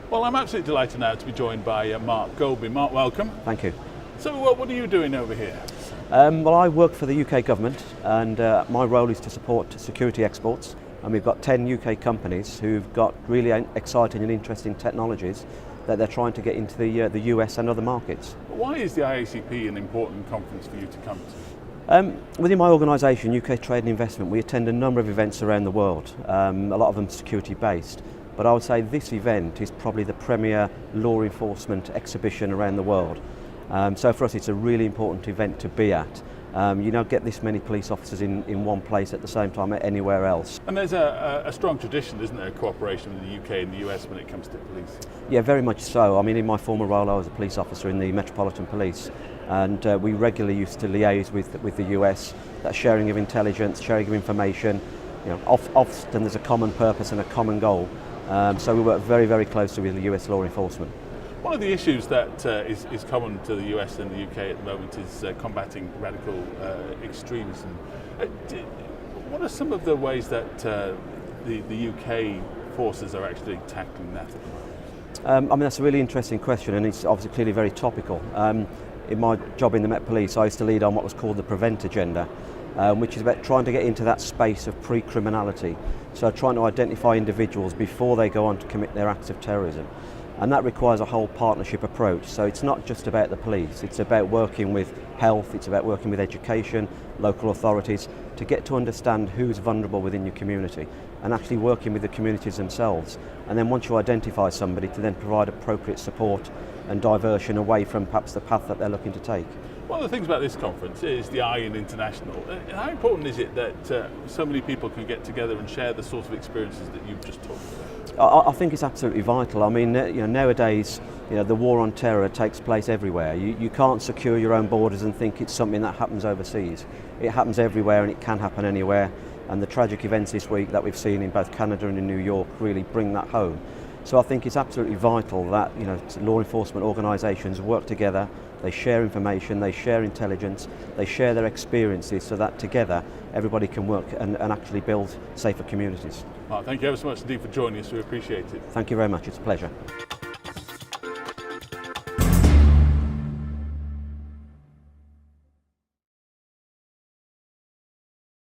Well, I'm absolutely delighted now to be joined by Mark Goldby. Mark, welcome. Thank you. So what are you doing over here? Well, I work for the UK government, and my role is to support security exports. And we've got 10 UK companies who've got really exciting and interesting technologies that they're trying to get into the US and other markets. Why is the IACP an important conference for you to come to? Within my organisation, UK Trade and Investment, we attend a number of events around the world, a lot of them security based. But I would say this event is probably the premier law enforcement exhibition around the world. So for us it's a really important event to be at. You don't get this many police officers in one place at the same time anywhere else. And there's a strong tradition, isn't there, cooperation with the UK and the US when it comes to police? Yeah, very much so. I mean, in my former role I was a police officer in the Metropolitan Police, and we regularly used to liaise with the US, that sharing of intelligence, sharing of information. You know, often there's a common purpose and a common goal. So we work very, very closely with the US law enforcement. One of the issues that is common to the US and the UK at the moment is combating radical extremism. What are some of the ways that the UK forces are actually tackling that at the moment? I mean, that's a really interesting question, and it's obviously clearly very topical. In my job in the Met Police, I used to lead on what was called the Prevent Agenda, which is about trying to get into that space of pre-criminality. So trying to identify individuals before they go on to commit their acts of terrorism. And that requires a whole partnership approach. So it's not just about the police, it's about working with health, it's about working with education, local authorities, to get to understand who's vulnerable within your community, and actually working with the communities themselves. And then once you identify somebody, to then provide appropriate support and diversion away from perhaps the path that they're looking to take. One of the things about this conference is the IAN International. How important is it that so many people can get together and share the sort of experiences that you've just talked about? I think it's absolutely vital. I mean, nowadays, the war on terror takes place everywhere. You can't secure your own borders and think it's something that happens overseas. It happens everywhere, and it can happen anywhere. And the tragic events this week that we've seen in both Canada and in New York really bring that home. So I think it's absolutely vital that law enforcement organisations work together. They share information, they share intelligence, they share their experiences, so that together everybody can work and actually build safer communities. Mark, thank you ever so much indeed for joining us. We appreciate it. Thank you very much. It's a pleasure.